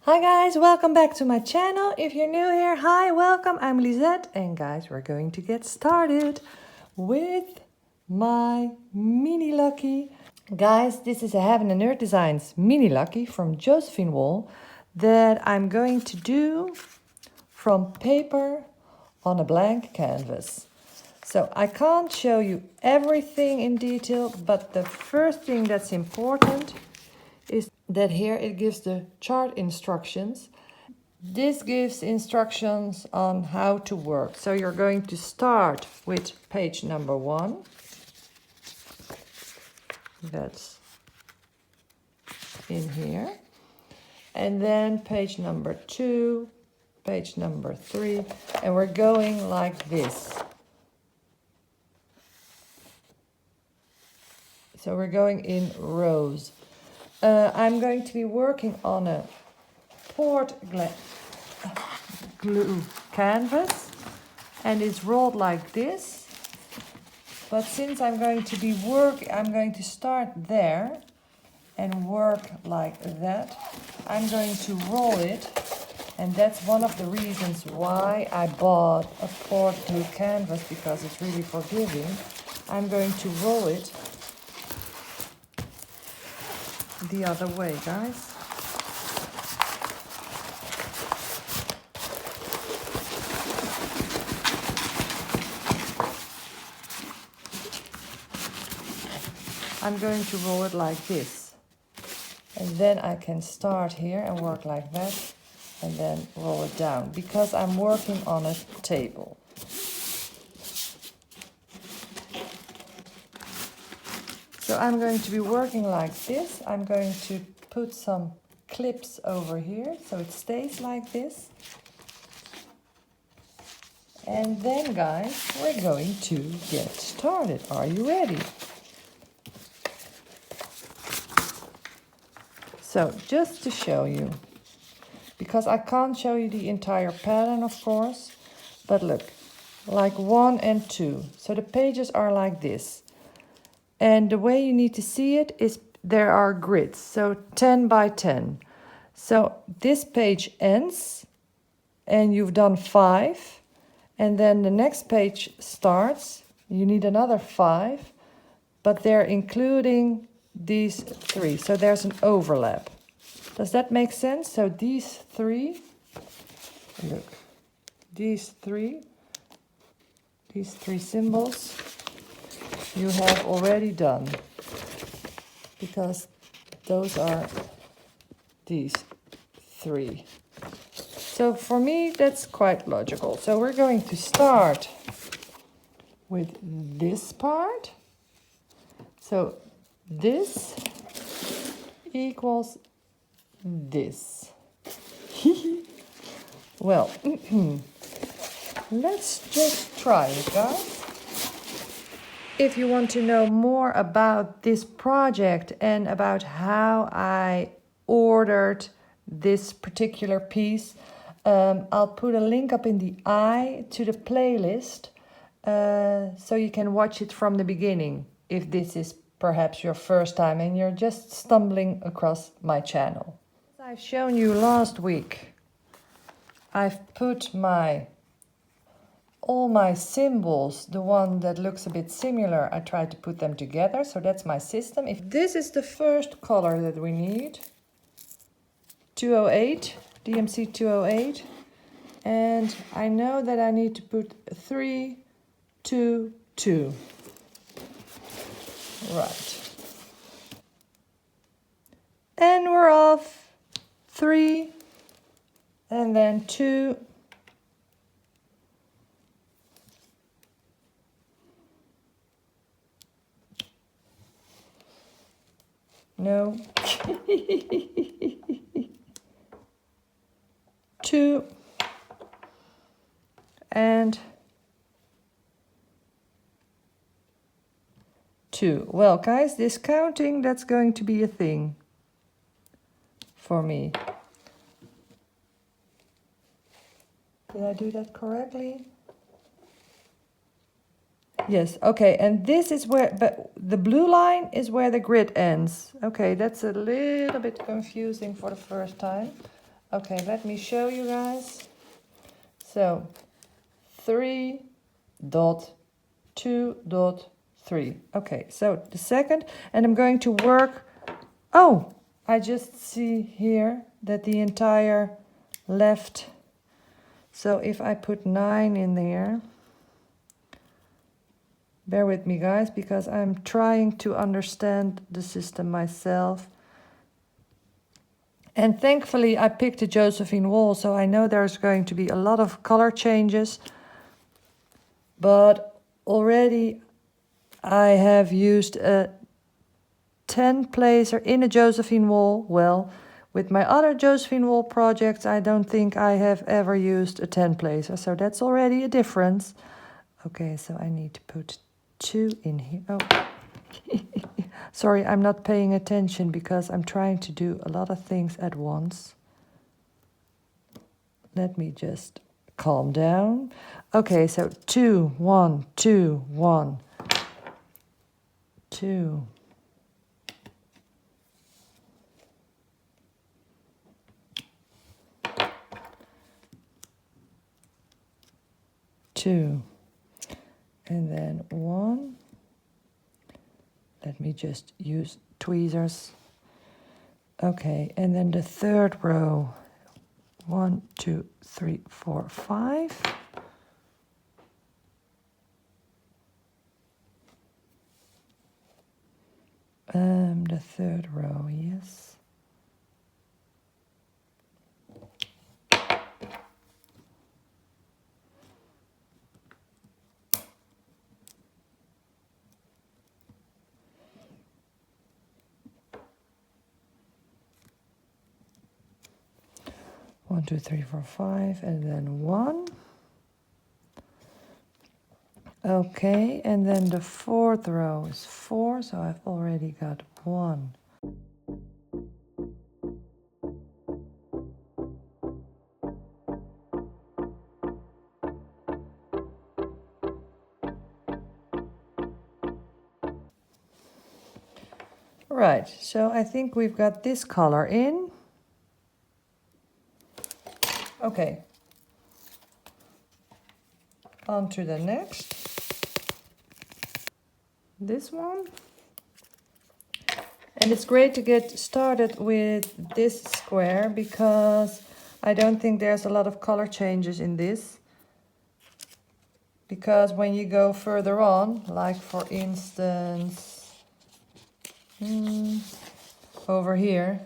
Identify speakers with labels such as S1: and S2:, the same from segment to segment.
S1: Hi guys, welcome back to my channel. If you're new here, hi, welcome. I'm Lisette, and guys, we're going to get started with my mini lucky. Guys, this is a Heaven and Earth Designs mini lucky from Josephine Wall that I'm going to do from paper on a blank canvas. So I can't show you everything in detail, but the first thing that's important is that here it gives the chart instructions. This gives instructions on how to work. So you're going to start with page number 1. That's in here. And then page number 2, page number 3, and we're going like this. So we're going in rows. I'm going to be working on a poured glue canvas, and it's rolled like this. But since I'm going to start there and work like that. I'm going to roll it, and that's one of the reasons why I bought a poured glue canvas, because it's really forgiving. I'm going to roll it the other way, guys. I'm going to roll it like this, and then I can start here and work like that, and then roll it down, because I'm working on a table. So I'm going to be working like this. I'm going to put some clips over here so it stays like this. And then, guys, we're going to get started. Are you ready? So just to show you, because I can't show you the entire pattern, of course, but look, like 1 and 2. So the pages are like this. And the way you need to see it is there are grids, so 10 by 10. So this page ends and you've done 5, and then the next page starts. You need another 5, but they're including these 3, so there's an overlap. Does that make sense? So these 3, look, these three symbols you have already done, because those are these 3. So for me, that's quite logical. So we're going to start with this part. So this equals this. Well, let's just try it, guys. If you want to know more about this project and about how I ordered this particular piece, I'll put a link up in the eye to the playlist, so you can watch it from the beginning if this is perhaps your first time and you're just stumbling across my channel. As I've shown you last week, I've put all my symbols, the one that looks a bit similar, I tried to put them together, so that's my system. If this is the first color that we need, 208, DMC 208, and I know that I need to put 3, 2, 2. Right. And we're off. 3, and then 2, no, 2, and 2. Well, guys, this counting, that's going to be a thing for me. Did I do that correctly? Yes, okay, and this is where, but the blue line is where the grid ends. Okay, that's a little bit confusing for the first time. Okay, let me show you guys. So 3.2.3. Okay, so the second, and I'm going to work. Oh, I just see here that the entire left. So if I put 9 in there, bear with me guys, because I'm trying to understand the system myself. And thankfully I picked a Josephine Wall, so I know there's going to be a lot of color changes. But already I have used a 10 placer in a Josephine Wall. Well, with my other Josephine Wall projects, I don't think I have ever used a 10 placer, so that's already a difference. Okay, so I need to put 2 in here. Oh, sorry, I'm not paying attention because I'm trying to do a lot of things at once. Let me just calm down. Okay, so 2, 1, 2, 1, 2. 2, and then 1. Let me just use tweezers. Okay, and then the third row, 1, 2, 3, 4, 5. The third row, yes. One, two, three, four, 5, and then 1. Okay, and then the fourth row is 4, so I've already got 1. Right, so I think we've got this color in. Okay, on to the next. This one. And it's great to get started with this square because I don't think there's a lot of color changes in this. Because when you go further on, like for instance, over here,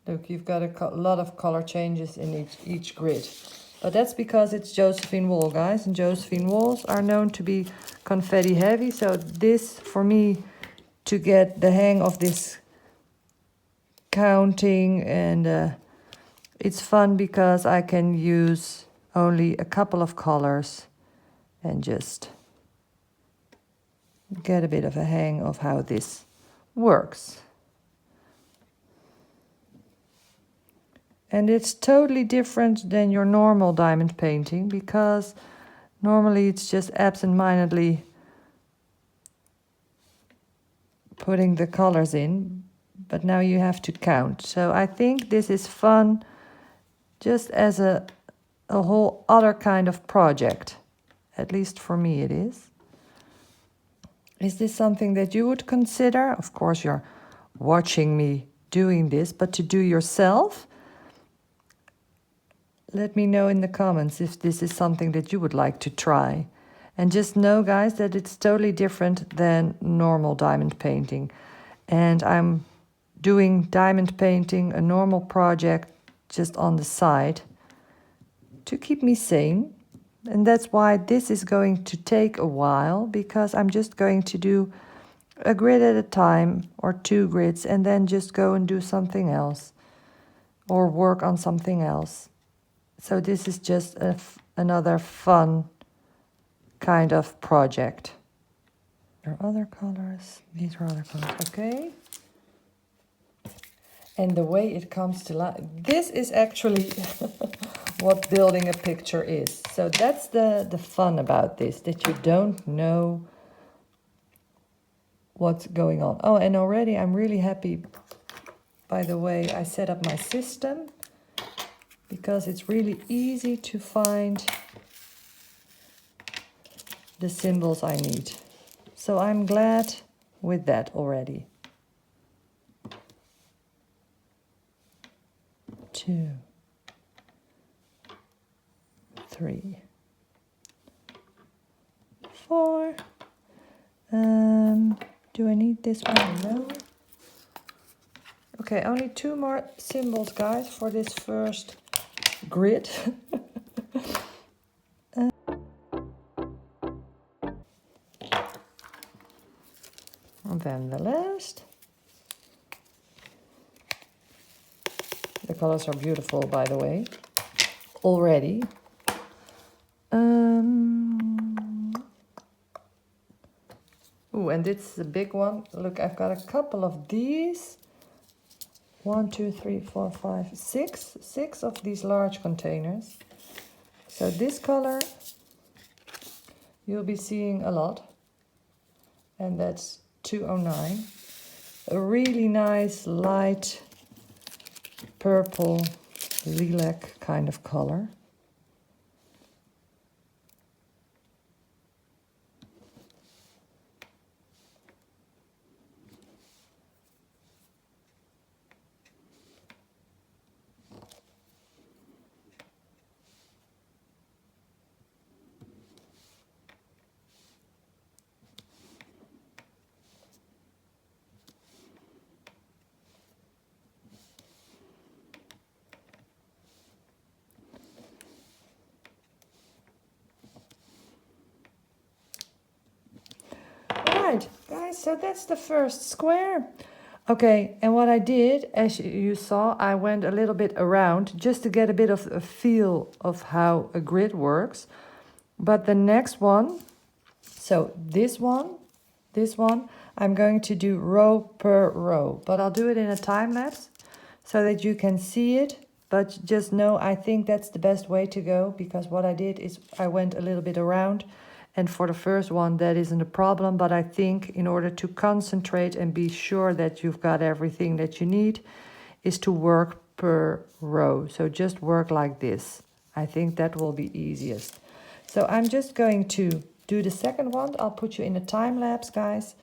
S1: look, you've got a lot of color changes in each grid. But that's because it's Josephine Wall, guys, and Josephine Walls are known to be confetti heavy. So this, for me, to get the hang of this counting, and it's fun because I can use only a couple of colors and just get a bit of a hang of how this works. And it's totally different than your normal diamond painting because normally it's just absent-mindedly putting the colors in, but now you have to count. So I think this is fun just as a whole other kind of project. At least for me it is. Is this something that you would consider? Of course you're watching me doing this, but to do yourself, let me know in the comments if this is something that you would like to try. And just know, guys, that it's totally different than normal diamond painting. And I'm doing diamond painting, a normal project, just on the side to keep me sane. And that's why this is going to take a while, because I'm just going to do a grid at a time or 2 grids and then just go and do something else or work on something else. So this is just another fun kind of project. There are other colors. These are other colors. Okay. And the way it comes to life, this is actually what building a picture is. So that's the fun about this, that you don't know what's going on. Oh, and already I'm really happy, by the way, I set up my system. because it's really easy to find the symbols I need. So I'm glad with that already. 2, 3, 4. Do I need this one? No. Okay, only 2 more symbols, guys, for this first grid. And then the last. The colors are beautiful, by the way, already. Ooh, and this is a big one. Look, I've got a couple of these. 1, 2, 3, 4, 5, 6. 6 of these large containers. So this color you'll be seeing a lot. And that's 209. A really nice light purple lilac kind of color. Alright, guys, so that's the first square. Okay, and what I did, as you saw, I went a little bit around just to get a bit of a feel of how a grid works. But the next one, so this one, I'm going to do row per row. But I'll do it in a time lapse so that you can see it. But just know, I think that's the best way to go, because what I did is I went a little bit around. And for the first one, that isn't a problem. But I think in order to concentrate and be sure that you've got everything that you need, is to work per row. So just work like this. I think that will be easiest. So I'm just going to do the second one. I'll put you in a time lapse, guys.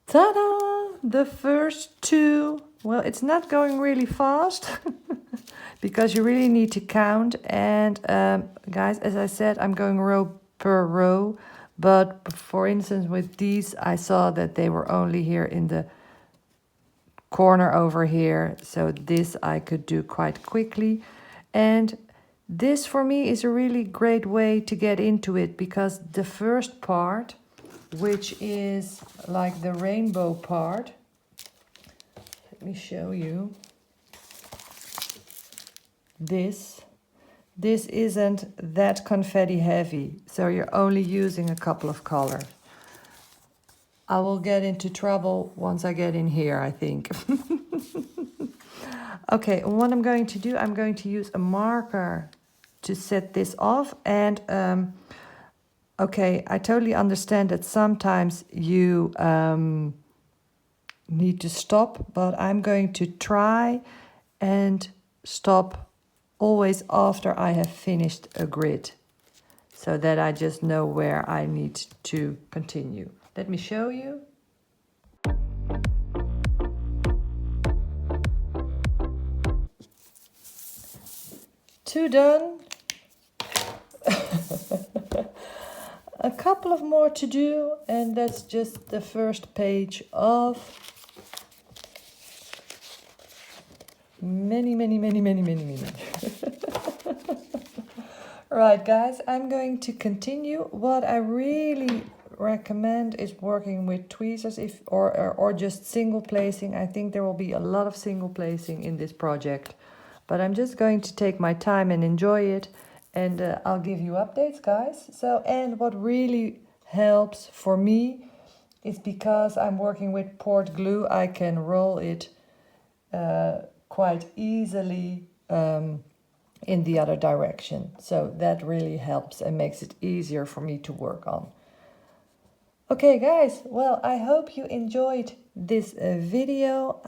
S1: Ta-da! The first 2, well, it's not going really fast because you really need to count. And guys, as I said, I'm going row per row. But for instance, with these, I saw that they were only here in the corner over here. So this I could do quite quickly. And this for me is a really great way to get into it, because the first part, which is like the rainbow part. Let me show you. This isn't that confetti heavy, so you're only using a couple of colors. I will get into trouble once I get in here, I think. Okay, what I'm going to do, I'm going to use a marker to set this off. And okay, I totally understand that sometimes you need to stop, but I'm going to try and stop always after I have finished a grid, so that I just know where I need to continue. Let me show you. 2 done. A couple of more to do, and that's just the first page of many. Right, guys, I'm going to continue. What I really recommend is working with tweezers or just single placing. I think there will be a lot of single placing in this project, but I'm just going to take my time and enjoy it, and I'll give you updates, guys. So, and what really helps for me is because I'm working with poured glue, I can roll it quite easily in the other direction. So that really helps and makes it easier for me to work on. Okay, guys, well, I hope you enjoyed this video.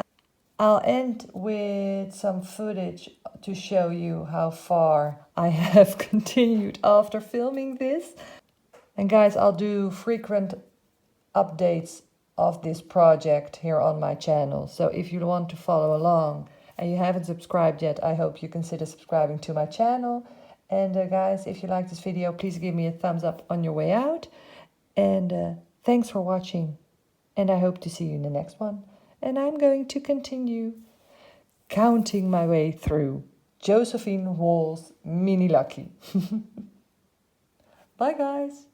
S1: I'll end with some footage to show you how far I have continued after filming this. And guys, I'll do frequent updates of this project here on my channel. So if you want to follow along and you haven't subscribed yet, I hope you consider subscribing to my channel. And guys, if you like this video, please give me a thumbs up on your way out. And thanks for watching. And I hope to see you in the next one. And I'm going to continue counting my way through Josephine Wall's Mini Lucky. Bye, guys.